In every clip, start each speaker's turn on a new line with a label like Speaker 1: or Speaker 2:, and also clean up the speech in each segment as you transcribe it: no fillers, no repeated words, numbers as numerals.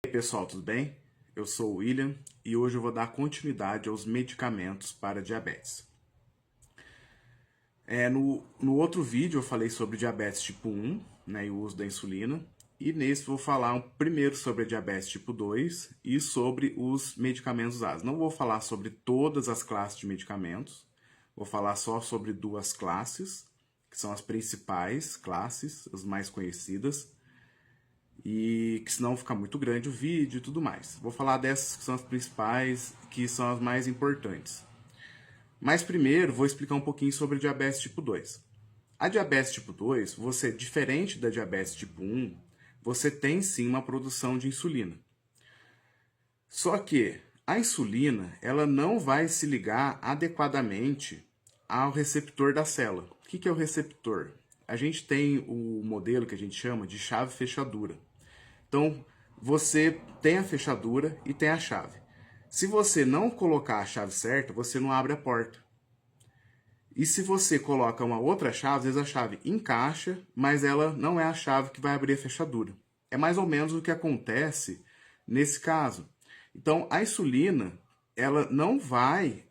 Speaker 1: E aí pessoal, tudo bem? Eu sou o William e hoje eu vou dar continuidade aos medicamentos para diabetes. No outro vídeo eu falei sobre diabetes tipo 1, né, e o uso da insulina. E nesse vou falar primeiro sobre a diabetes tipo 2 e sobre os medicamentos usados. Não vou falar sobre todas as classes de medicamentos, vou falar só sobre duas classes, que são as principais classes, as mais conhecidas, e que senão fica muito grande o vídeo e tudo mais. Vou falar dessas que são as principais, que são as mais importantes. Mas primeiro vou explicar um pouquinho sobre a diabetes tipo 2. A diabetes tipo 2, você, diferente da diabetes tipo 1, você tem sim uma produção de insulina. Só que a insulina, ela não vai se ligar adequadamente ao receptor da célula. O que é o receptor? A gente tem o modelo que a gente chama de chave-fechadura. Então, você tem a fechadura e tem a chave. Se você não colocar a chave certa, você não abre a porta. E se você coloca uma outra chave, às vezes a chave encaixa, mas ela não é a chave que vai abrir a fechadura. É mais ou menos o que acontece nesse caso. Então, a insulina, ela não vai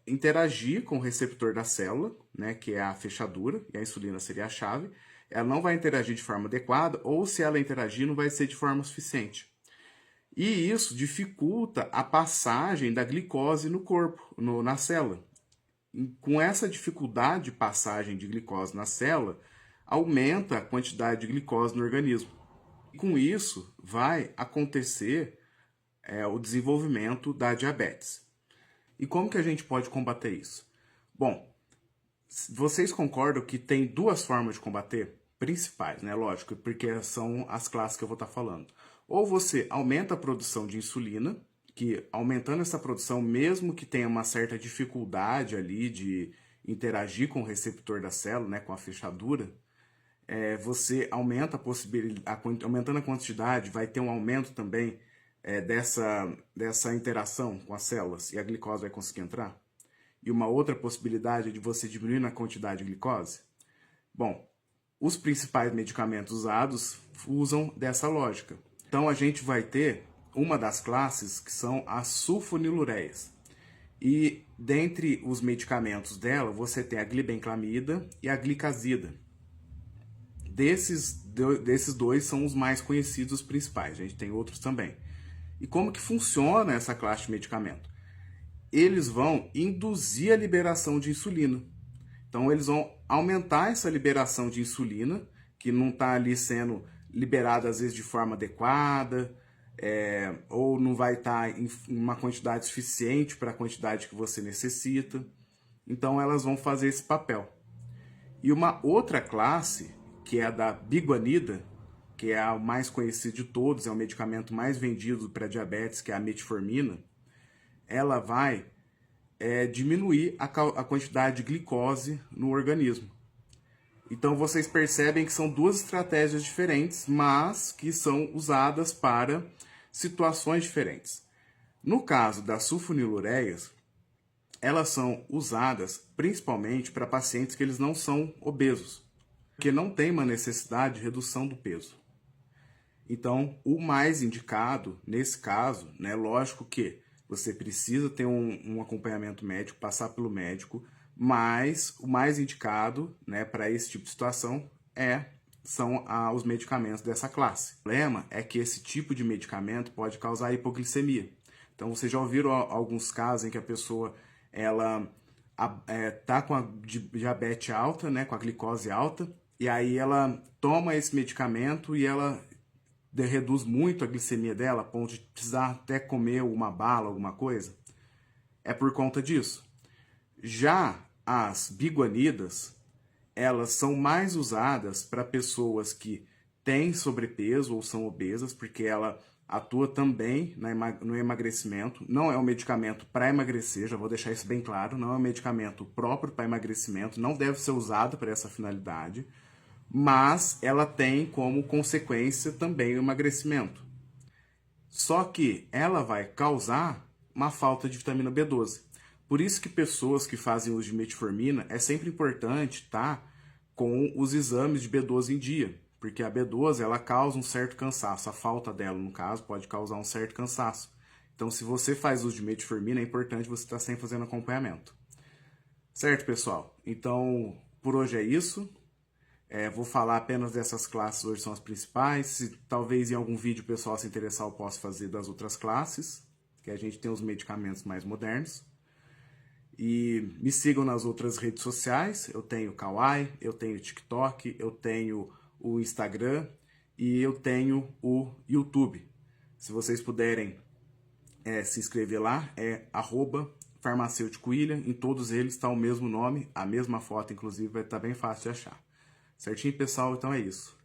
Speaker 1: interagir com o receptor da célula, né, que é a fechadura, e a insulina seria a chave. Ela não vai interagir de forma adequada, ou se ela interagir, não vai ser de forma suficiente. E isso dificulta a passagem da glicose no corpo, na célula. E com essa dificuldade de passagem de glicose na célula, aumenta a quantidade de glicose no organismo. E com isso, vai acontecer o desenvolvimento da diabetes. E como que a gente pode combater isso? Bom, vocês concordam que tem duas formas de combater? Principais, né? Lógico, porque são as classes que eu vou estar falando. Ou você aumenta a produção de insulina, que aumentando essa produção, mesmo que tenha uma certa dificuldade ali de interagir com o receptor da célula, né, com a fechadura, você aumenta a possibilidade, aumentando a quantidade, vai ter um aumento também dessa interação com as células e a glicose vai conseguir entrar. E uma outra possibilidade é de você diminuir na quantidade de glicose. Bom, os principais medicamentos usados usam dessa lógica. Então a gente vai ter uma das classes que são as sulfonilureias. E dentre os medicamentos dela, você tem a glibenclamida e a glicazida. Desses dois são os mais conhecidos, os principais. A gente tem outros também. E como que funciona essa classe de medicamento? Eles vão induzir a liberação de insulina. Então, eles vão aumentar essa liberação de insulina, que não está ali sendo liberada, às vezes, de forma adequada, ou não vai estar em uma quantidade suficiente para a quantidade que você necessita. Então, elas vão fazer esse papel. E uma outra classe, que é a da biguanida, que é a mais conhecida de todos, é o medicamento mais vendido para diabetes, que é a metformina, ela vai diminuir a quantidade de glicose no organismo. Então vocês percebem que são duas estratégias diferentes, mas que são usadas para situações diferentes. No caso das sulfonilureias, elas são usadas principalmente para pacientes que eles não são obesos, porque não tem uma necessidade de redução do peso. Então, o mais indicado nesse caso, né, lógico que você precisa ter um acompanhamento médico, passar pelo médico, mas o mais indicado, né, para esse tipo de situação são os medicamentos dessa classe. O problema é que esse tipo de medicamento pode causar hipoglicemia. Então, vocês já ouviram alguns casos em que a pessoa tá com a diabetes alta, né, com a glicose alta, e aí ela toma esse medicamento e ela reduz muito a glicemia dela, a ponto de precisar até comer uma bala, alguma coisa. É por conta disso. Já as biguanidas, elas são mais usadas para pessoas que têm sobrepeso ou são obesas, porque ela atua também no emagrecimento. Não é um medicamento para emagrecer, já vou deixar isso bem claro, não é um medicamento próprio para emagrecimento, não deve ser usado para essa finalidade, mas ela tem como consequência também o emagrecimento. Só que ela vai causar uma falta de vitamina B12. Por isso que pessoas que fazem uso de metformina, é sempre importante estar com os exames de B12 em dia, porque a B12 ela causa um certo cansaço, a falta dela, no caso, pode causar um certo cansaço. Então, se você faz uso de metformina, é importante você estar sempre fazendo acompanhamento. Certo, pessoal? Então, por hoje é isso. Vou falar apenas dessas classes, hoje são as principais. Se talvez em algum vídeo o pessoal se interessar, eu posso fazer das outras classes, que a gente tem os medicamentos mais modernos. E me sigam nas outras redes sociais. Eu tenho o Kawaii, eu tenho o TikTok, eu tenho o Instagram e eu tenho o YouTube. Se vocês puderem se inscrever lá, é @farmacêuticoWilliam. Em todos eles está o mesmo nome, a mesma foto, inclusive, vai estar bem fácil de achar. Certinho, pessoal? Então é isso.